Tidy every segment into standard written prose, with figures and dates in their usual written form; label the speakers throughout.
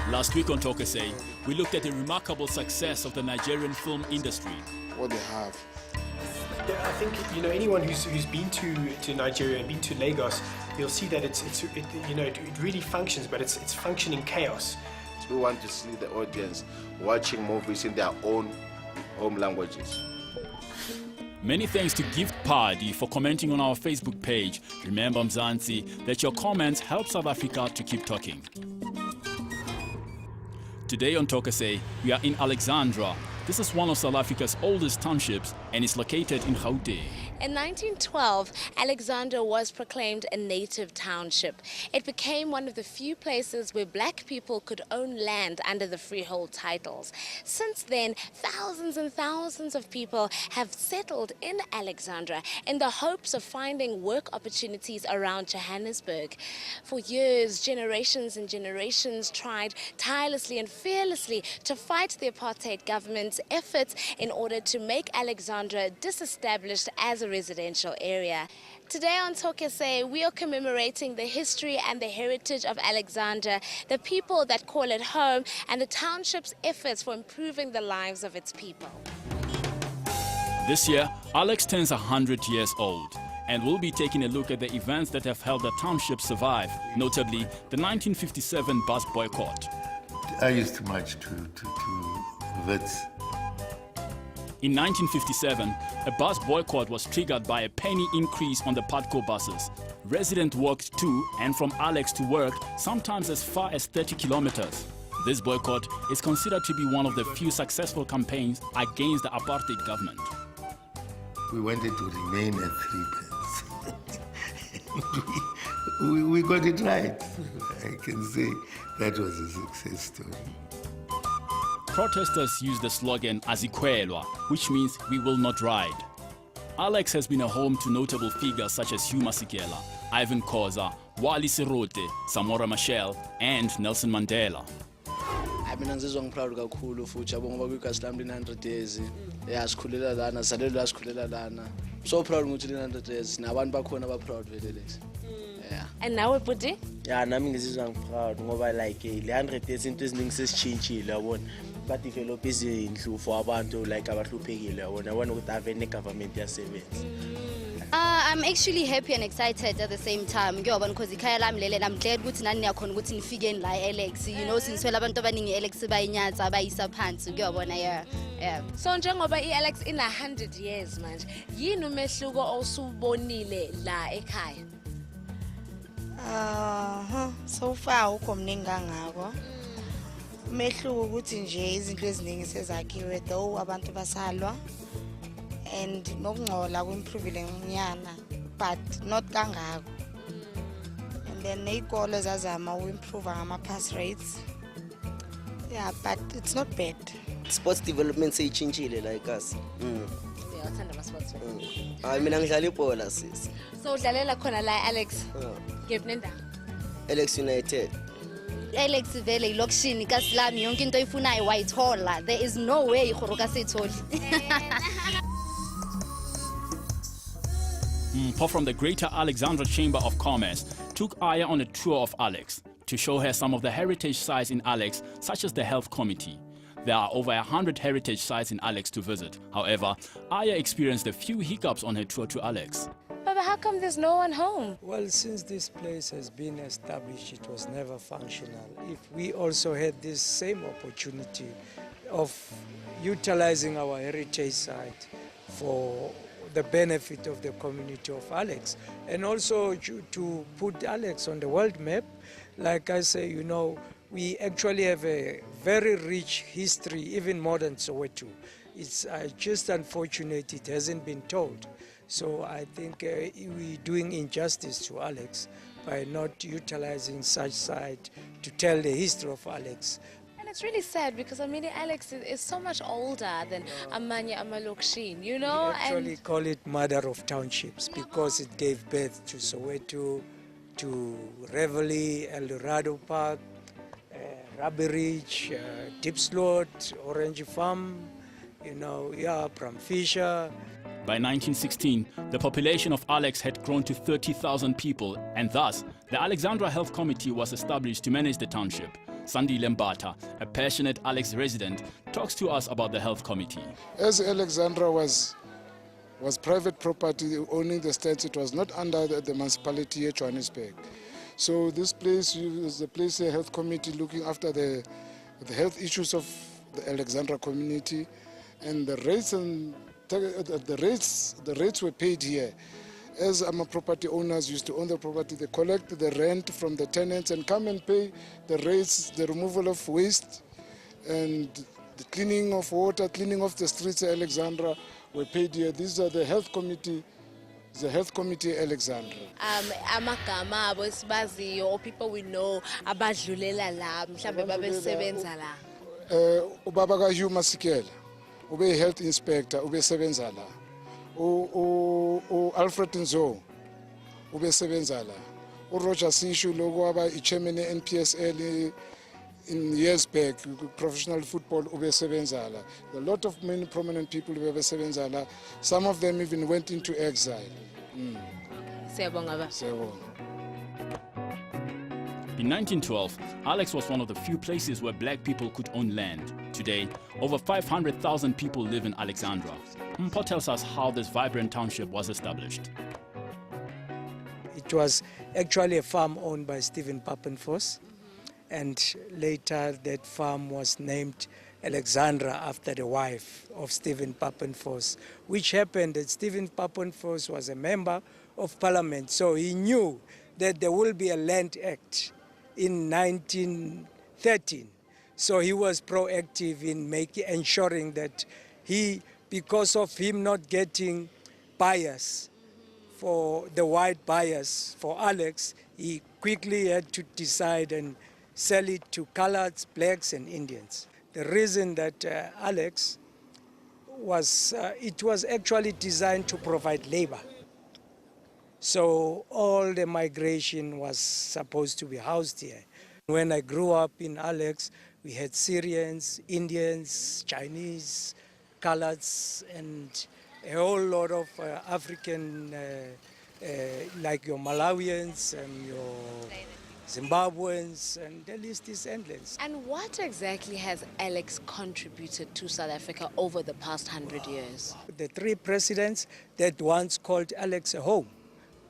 Speaker 1: Last week on Toka Say, we looked at the remarkable success of the Nigerian film industry.
Speaker 2: What they have.
Speaker 3: I think anyone who's been to Nigeria and been to Lagos, you'll see that it really functions, but it's functioning chaos.
Speaker 2: We want to see the audience watching movies in their own home languages.
Speaker 1: Many thanks to Gift Party for commenting on our Facebook page. Remember, Mzansi, that your comments help South Africa to keep talking. Today on Toka Say, we are in Alexandra. This is one of South Africa's oldest townships and is located in Gauteng.
Speaker 4: In 1912, Alexandra was proclaimed a native township. It became one of the few places where black people could own land under the freehold titles. Since then, thousands and thousands of people have settled in Alexandra in the hopes of finding work opportunities around Johannesburg. For years, generations and generations tried tirelessly and fearlessly to fight the apartheid government's efforts in order to make Alexandra disestablished as a residential area. Today on Toka Say, we are commemorating the history and the heritage of Alexandra, the people that call it home, and the township's efforts for improving the lives of its people.
Speaker 1: This year, Alex turns 100 years old, and we'll be taking a look at the events that have helped the township survive, notably the 1957 bus boycott.
Speaker 5: I used to march to Wits.
Speaker 1: In 1957, a bus boycott was triggered by a penny increase on the Padco buses. Residents walked to and from Alex to work, sometimes as far as 30 kilometers. This boycott is considered to be one of the few successful campaigns against the apartheid government.
Speaker 5: We wanted to remain at 3 pence. we got it right. I can say that was a success story.
Speaker 1: Protesters used the slogan Azikwelwa, which means we will not ride. Alex has been a home to notable figures such as Hugh Masekela, Ivan Khoza, Wally Serote, Samora Machel, and Nelson Mandela.
Speaker 6: I'm proud kakhulu futhi abonga ngoba kwikasi 100 days yasikhulela lana salelo yasikhulela lana so proud ukuthi 100 days nabantu bakhona ba proud vele lesi. Yeah.
Speaker 4: And now we put it?
Speaker 7: Yeah, nami ngizizwa proud ngoba like le 100 days into eziningi sesichinchile yabona. But develop izindlu for abantu like abahluphekile yabona wona ukuthi ave ne government yasebenza.
Speaker 8: I'm actually happy and excited at the same time ngiyobona because ikhaya lami lele I'm glad ukuthi nani niyakhona ukuthi nifike la Alex siniswela abantu abaningi Alex bayinyatsa abayisa phansi ngiyobona yeah.
Speaker 4: So njengoba iAlex ina 100 years manje yini umehluko osubonile la ekhaya?
Speaker 9: So far ukomningi kangako. Umehluko ukuthi nje izinto eziningi sezakhiwe though abantu basalwa and nokungcola kuimprovile ngonyana but not kangako. And then nezikole zazama uimprove ngama pass rates. Yeah, but it's not bad.
Speaker 7: Sports development seyichinchile like us.
Speaker 4: Uyathanda ama sports.
Speaker 7: Mina ngidlala ibhola sis.
Speaker 4: So udlalela khona la Alex? Ngephi nendawo?
Speaker 7: Alex United.
Speaker 8: Alex vele ilokishini kasilami yonke into oyifunayo wayithola. There is no way igoroka seyitholi.
Speaker 1: Paul from the Greater Alexandra Chamber of Commerce took Aya on a tour of Alex to show her some of the heritage sites in Alex, such as the Health Committee. There are over 100 heritage sites in Alex to visit. However, Aya experienced a few hiccups on her tour to Alex.
Speaker 4: Baba, how come there's no one home?
Speaker 10: Well, since this place has been established, it was never functional. If we also had this same opportunity of utilizing our heritage site for the benefit of the community of Alex, and also to put Alex on the world map, like I say, we actually have a very rich history, even more than Soweto. It's just unfortunate it hasn't been told. So I think we're doing injustice to Alex by not utilizing such site to tell the history of Alex.
Speaker 4: And it's really sad because Alex is so much older than Amanya Amalokshin,
Speaker 10: We actually call it Mother of Townships because it gave birth to Soweto, to Reveille, El Dorado Park, Ruby Ridge, Deep Slot, Orange Farm, Pram Fisher.
Speaker 1: By 1916, the population of Alex had grown to 30,000 people, and thus, the Alexandra Health Committee was established to manage the township. Sandy Lembata, a passionate Alex resident, talks to us about the health committee.
Speaker 11: As Alexandra was private property owning the states, it was not under the municipality of Johannesburg. So this place is the place, a health committee looking after the health issues of the Alexandra community, and the rates were paid here. As property owners used to own the property, they collect the rent from the tenants and come and pay the rates, the removal of waste and the cleaning of water, cleaning of the streets of Alexandra were paid here. These are the health committee Alexandra.
Speaker 4: Amagama abo esibaziyo or people we know abadlulela la mhlambe babesebenza la.
Speaker 11: Ubaba kaHugh Masikela ube health inspector ubesebenza la. Alfred Nzo ubesebenza la. Roger Sishu logo waba chairman NPSL in years back, professional football ubesebenza la. A lot of many prominent people ubesebenza la. Some of them even went into exile.
Speaker 4: Siyabonga ba.
Speaker 1: In 1912, Alex was one of the few places where black people could own land. Today, over 500,000 people live in Alexandra. Mpo tells us how this vibrant township was established.
Speaker 10: It was actually a farm owned by Stephen Pappenfos, and later that farm was named Alexandra after the wife of Stephen Pappenfos, which happened that Stephen Pappenfos was a member of parliament, so he knew that there will be a Land Act in 1913. So he was proactive in ensuring that because of him not getting buyers for the white buyers for Alex, he quickly had to decide and sell it to coloreds, blacks and Indians. The reason that Alex was, it was actually designed to provide labor. So all the migration was supposed to be housed here. When I grew up in Alex, we had Syrians, Indians, Chinese, coloreds, and a whole lot of African, like your Malawians and your Zimbabweans, and the list is endless.
Speaker 4: And what exactly has Alex contributed to South Africa over the past 100 years?
Speaker 10: The three presidents that once called Alex a home,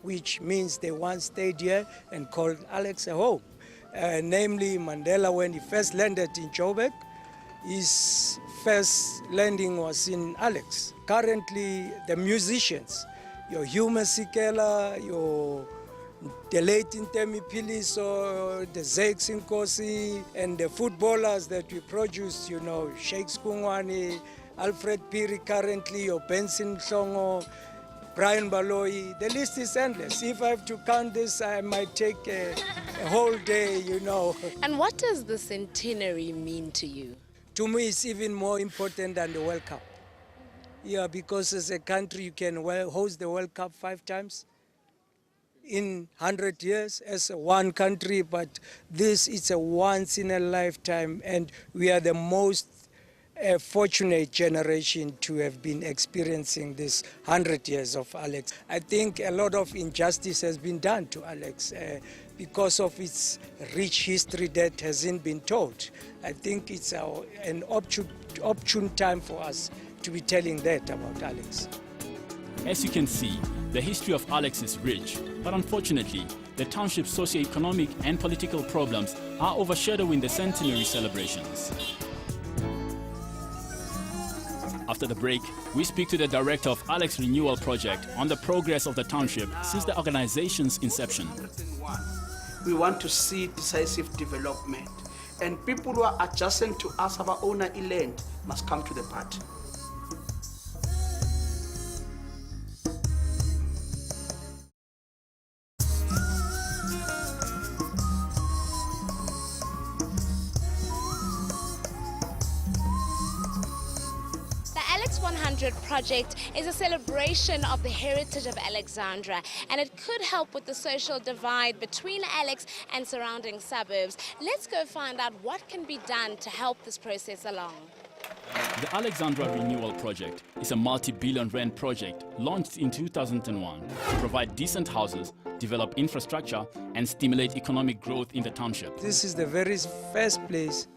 Speaker 10: which means they once stayed here and called Alex a home. Namely Mandela, when he first landed in Joburg, his first landing was in Alex. Currently, the musicians, your Hugh Masikela, the late Ntemi Piliso, the Zakes Nkosi, and the footballers that we produced, you know, Sheikh Skungwani, Alfred Piri currently, your Benson Hlongo, Brian Baloyi, the list is endless. If I have to count this, I might take a whole day, you know.
Speaker 4: And what does the centenary mean to you?
Speaker 10: To me, it's even more important than the World Cup. Yeah, because as a country, you can host the World Cup 5 times in 100 years as one country, but this is a once in a lifetime, and we are the most fortunate generation to have been experiencing this 100 years of Alex. I think a lot of injustice has been done to Alex because of its rich history that hasn't been told. I think it's an opportune time for us to be telling that about Alex.
Speaker 1: As you can see, the history of Alex is rich, but unfortunately, the township's socio-economic and political problems are overshadowing the centenary celebrations. After the break, we speak to the director of Alex Renewal project on the progress of the township since the organization's inception.
Speaker 12: We want to see decisive development, and people who are adjacent to us, our owner land, must come to the party.
Speaker 4: Alex 100 project is a celebration of the heritage of Alexandra, and it could help with the social divide between Alex and surrounding suburbs. Let's go find out what can be done to help this process along.
Speaker 1: The Alexandra Renewal project is a multi-billion rand project launched in 2001 to provide decent houses, develop infrastructure and stimulate economic growth in the township.
Speaker 10: This is the very first place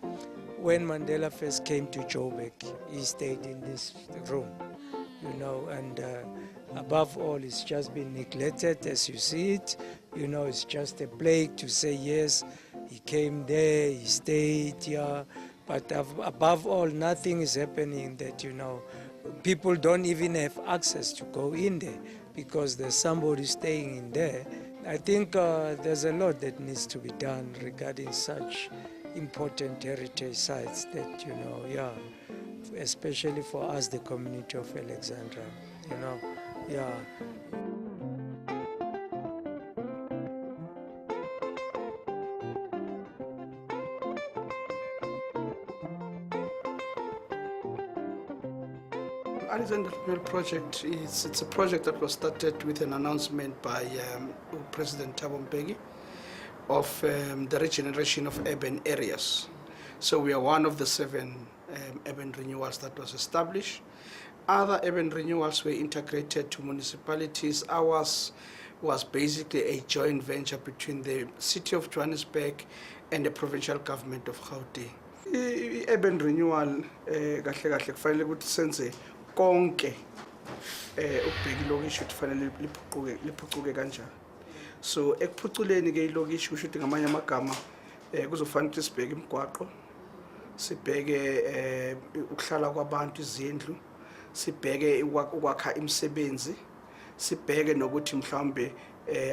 Speaker 10: when Mandela first came to Joburg. He stayed in this room, you know, and above all, it's just been neglected as you see it. You know, it's just a plague to say yes, he came there, he stayed here. But above all, nothing is happening that, you know, people don't even have access to go in there because there's somebody staying in there. I think there's a lot that needs to be done regarding such important heritage sites that, you know, yeah, especially for us, the community of Alexandra, you know, yeah.
Speaker 12: Alexandra Renewal project it's a project that was started with an announcement by President Thabo Mbeki of the regeneration of urban areas. So we are one of the 7 urban renewals that was established. Other urban renewals were integrated to municipalities. Ours was basically a joint venture between the city of Johannesburg and the provincial government of Gauteng. Urban renewal kahle kahle kufanele ukuthi senze konke ukubheka ilokishi kufanele liphucuke kanjani. So ekuphuculeni ke ilokishi kusho ukuthi ngamanye amagama kuzofanele ukuthi sibheke imigwaqo, sibheke ukuhlala kwabantu, izindlu, sibheke ukwakha imisebenzi, sibheke nokuthi mhlawumbe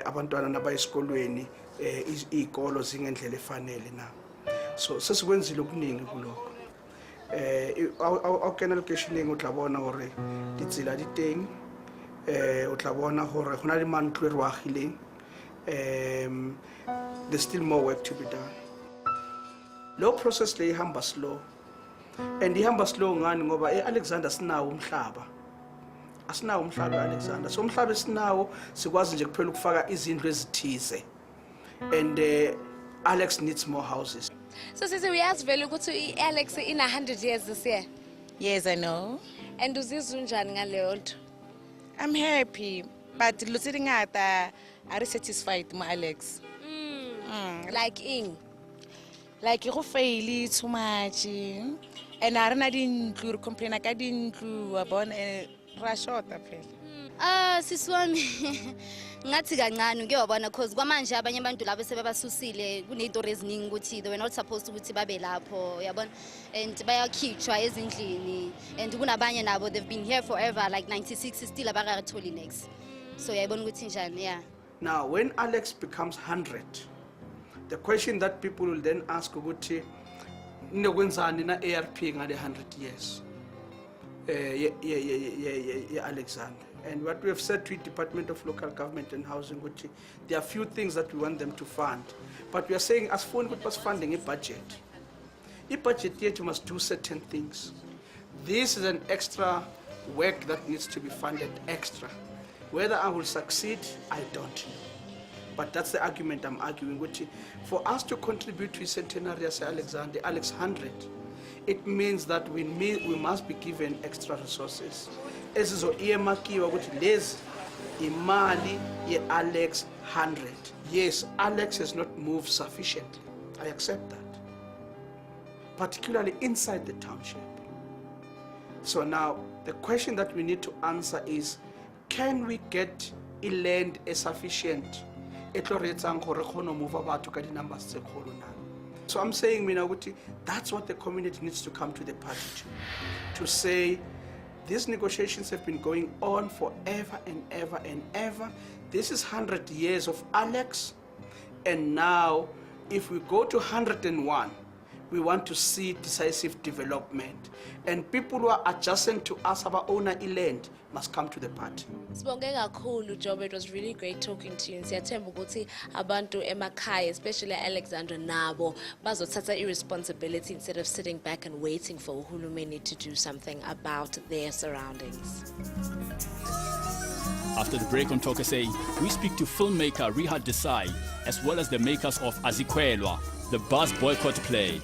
Speaker 12: abantwana nabayesikolweni izikolo zingendlela efanele na. So sesikwenzile okuningi kuloko. Au kenal questioning o tla bona hore ditsela di teng, o tla bona hore gona le mantlo re wa gileng. There's still more work to be done. Low process le ihamba slow, and ihamba slow ngani ngoba eAlexandra sinawo umhlaba. Asinawo umhlaba eAlexandra, so umhlaba sinawo sikwazi nje kuphela ukufaka izindlu ezithize, and Alex needs more houses.
Speaker 4: So sisi uyazi vele ukuthi Alex in 100 years this year?
Speaker 9: Yes, I know.
Speaker 4: And uzizwa njani ngaleyo nto?
Speaker 9: I'm happy, but lutsi ngata are satisfied mo Alex.
Speaker 4: Like in?
Speaker 9: Like go fail too much. And are na dintlu re complain ka dintlu wa bona ra shota phela.
Speaker 8: Siswami ngathi kancane ngiyobona because kwamanje abanye abantu labo sebebasusile kunezinto eziningi ukuthi they were not supposed ukuthi babe lapho yabona, and bayakhitshwa ezindlini, and kunabanye nabo they've been here forever like 96 still abakatholi next. So yayibona ukuthi njani. Yeah.
Speaker 12: Now when Alex becomes 100, the question that people will then ask ukuthi nokwenzani na ARP ngale 100 years Alexandra. And what we have said to the Department of Local Government and Housing, there are few things that we want them to fund. But we are saying as phone was funding a budget. A budget yet must do certain things. This is an extra work that needs to be funded extra. Whether I will succeed, I don't know. But that's the argument I'm arguing. For us to contribute to centenary as Alexander, Alex 100, it means that we must be given extra resources. Esizo earmarkiwa ukuthi lezi imali ye Alex 100. Yes, Alex has not moved sufficiently. I accept that. Particularly inside the township. So now the question that we need to answer is, can we get a land sufficient move about to get numbers? So I'm saying that's what the community needs to come to the party to say, these negotiations have been going on forever and ever and ever. This is 100 years of Alex, and now if we go to 101, we want to see decisive development, and people who are adjacent to us, our owner land, must come to the party.
Speaker 4: Sibonge kakhulu Job, it was really great talking to you. Siyathemba ukuthi abantu emakhaya, especially Alexandra nabo, bazothatha irresponsibility instead of sitting back and waiting for uhulumeni to do something about their surroundings.
Speaker 1: After the break on Toka Say, we speak to filmmaker Toka Say, as well as the makers of Azikwelwa, the bus boycott play.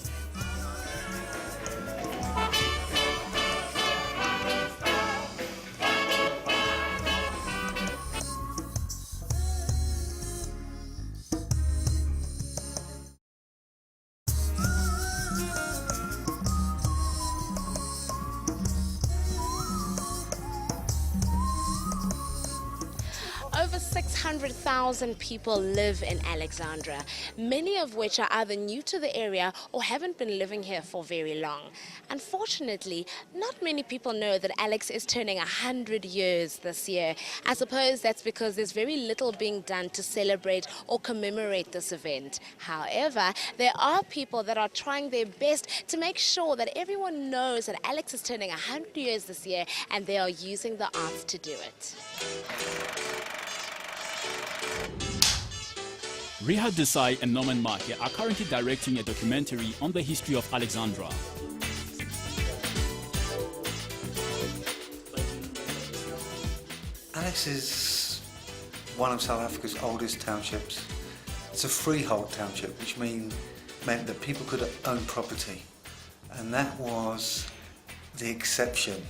Speaker 4: Over 600,000 people live in Alexandra, many of which are either new to the area or haven't been living here for very long. Unfortunately, not many people know that Alex is turning 100 years this year. I suppose that's because there's very little being done to celebrate or commemorate this event. However, there are people that are trying their best to make sure that everyone knows that Alex is turning 100 years this year, and they are using the arts to do it.
Speaker 1: Toka Say and Norman Make are currently directing a documentary on the history of Alexandra.
Speaker 13: Alex is one of South Africa's oldest townships. It's a freehold township, which meant that people could own property, and that was the exception,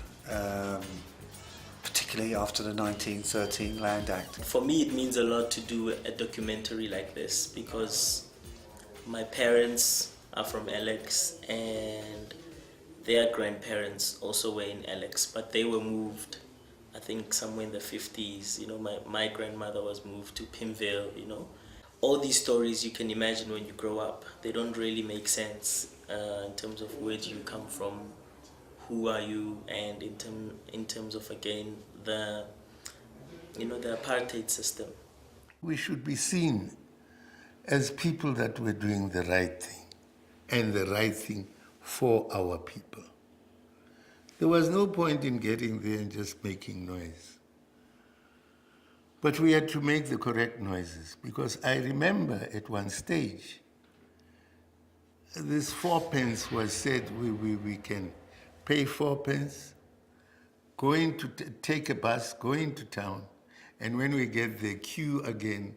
Speaker 13: particularly after the 1913 Land Act.
Speaker 14: For me, it means a lot to do a documentary like this because my parents are from Alex and their grandparents also were in Alex, but they were moved, I think, somewhere in the 50s. You know, my grandmother was moved to Pimville, you know. All these stories you can imagine when you grow up, they don't really make sense in terms of where do you come from, who are you, and in terms of, again, the apartheid system.
Speaker 5: We should be seen as people that were doing the right thing, and the right thing for our people. There was no point in getting there and just making noise. But we had to make the correct noises, because I remember at one stage, this 4 pence was said, we can pay 4 pence, going to take a bus, going to town, and when we get there, queue again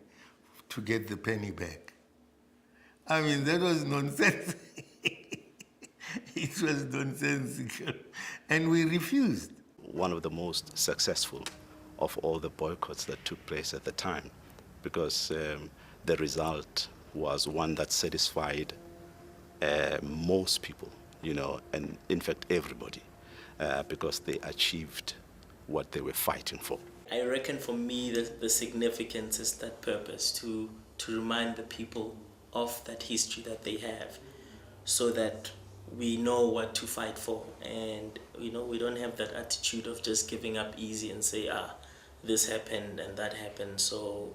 Speaker 5: to get the penny back. I mean, that was nonsense. It was nonsensical, and we refused.
Speaker 15: One of the most successful of all the boycotts that took place at the time, because the result was one that satisfied most people, you know, and in fact everybody, because they achieved what they were fighting for.
Speaker 14: I reckon for me the significance is that purpose, to remind the people of that history that they have, so that we know what to fight for, and you know, we don't have that attitude of just giving up easy and say, this happened and that happened, so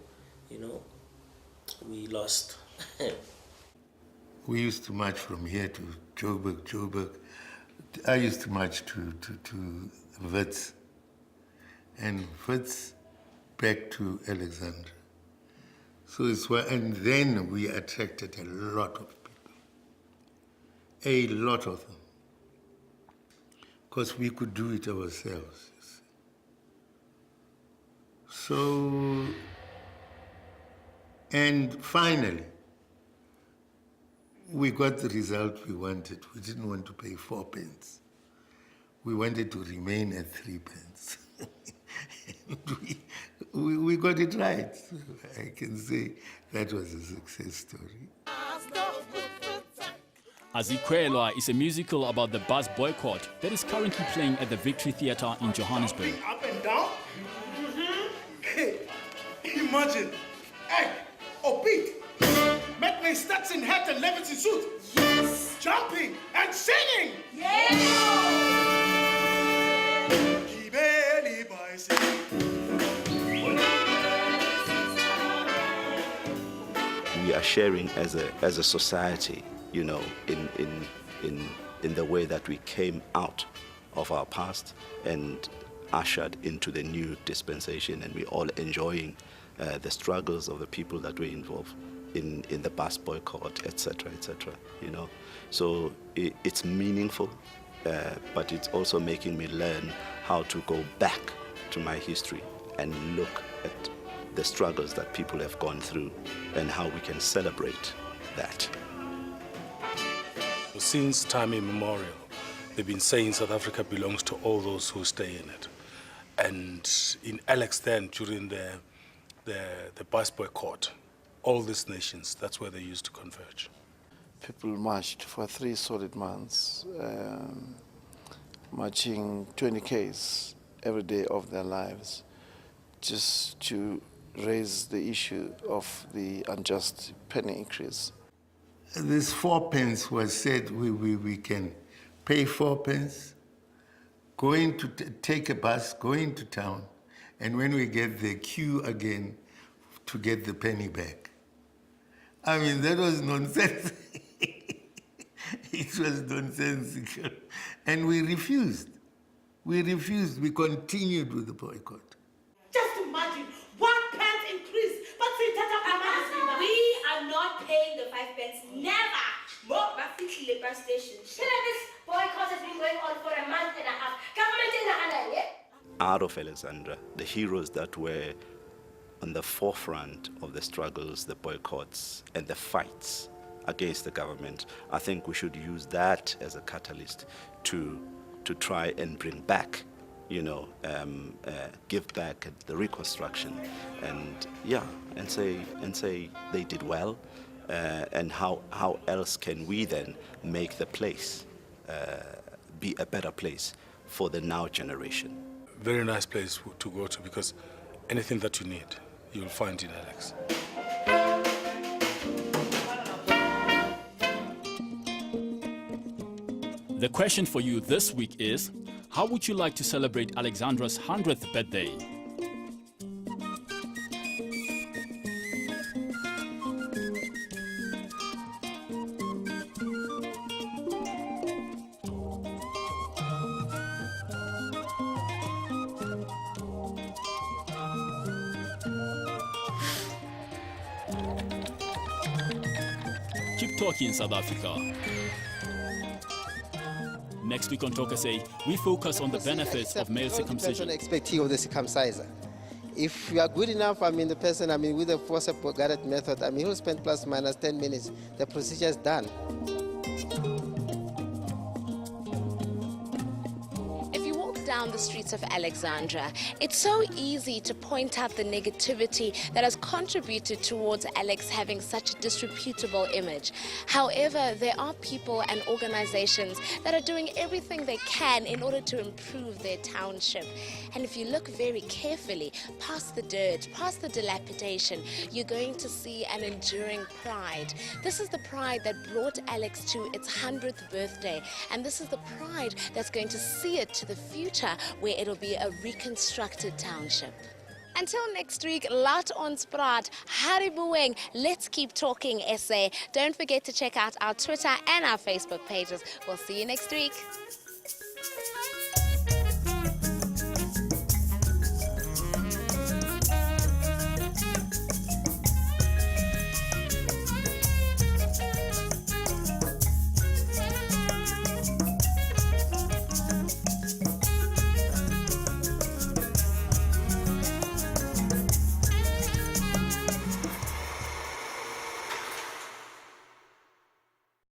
Speaker 14: you know, we lost.
Speaker 5: We used to march from here to Joburg. I used to march to Wits, and Wits back to Alexandra. So and then we attracted a lot of people, a lot of them, because we could do it ourselves. So, and finally, we got the result we wanted. We didn't want to pay 4 pence. We wanted to remain at 3 pence. And we got it right. I can say that was a success story.
Speaker 1: Azikwelwa is a musical about the bus boycott that is currently playing at the Victory Theatre in Johannesburg.
Speaker 16: Up and down. Hey, imagine, egg or beat. Matinee starts in hat and levels in suit. Yes. Jumping and singing. Yeah.
Speaker 15: We are sharing as a society, you know, in the way that we came out of our past and ushered into the new dispensation, and we're all enjoying the struggles of the people that were involved in the bus boycott, etc., you know. So it's meaningful, but it's also making me learn how to go back to my history and look at the struggles that people have gone through and how we can celebrate that.
Speaker 17: Since time immemorial, they've been saying South Africa belongs to all those who stay in it. And in Alex then, during the bus boycott, all these nations, that's where they used to converge.
Speaker 11: People marched for 3 solid months, marching 20 Ks every day of their lives, just to
Speaker 18: raise the issue of the unjust penny increase.
Speaker 5: This 4 pence was said we can pay 4 pence, going to take a bus, going to town, and when we get the queue again to get the penny back. I mean, that was nonsense. It was nonsensical. And we refused. We refused. We continued with the boycott.
Speaker 19: Just imagine, 1 pence increase, but we are not paying the 5 pence, never. More the bus station. This boycott has been going on for a month and a half. Government in the hand,
Speaker 15: Out of Alexandra, the heroes that were on the forefront of the struggles, the boycotts, and the fights against the government, I think we should use that as a catalyst to try and bring back, give back the reconstruction, and say they did well, and how else can we then make the place be a better place for the now generation.
Speaker 17: Very nice place to go to, because anything that you need, you'll find in Alex.
Speaker 1: The question for you this week is, how would you like to celebrate Alexandra's 100th birthday? Keep talking, South Africa. Next week on Toka Say, we focus on the benefits of male circumcision.
Speaker 20: Expecting of the circumciser. If you are good enough, the person, with the forcible guided method, he'll spend plus minus 10 minutes. The procedure is done.
Speaker 4: Down the streets of Alexandra, it's so easy to point out the negativity that has contributed towards Alex having such a disreputable image. However, there are people and organizations that are doing everything they can in order to improve their township. And if you look very carefully, past the dirt, past the dilapidation, you're going to see an enduring pride. This is the pride that brought Alex to its 100th birthday, and this is the pride that's going to see it to the future, where it'll be a reconstructed township. Until next week, lot ons praat, haribueng, let's keep talking SA. Don't forget to check out our Twitter and our Facebook pages. We'll see you next week.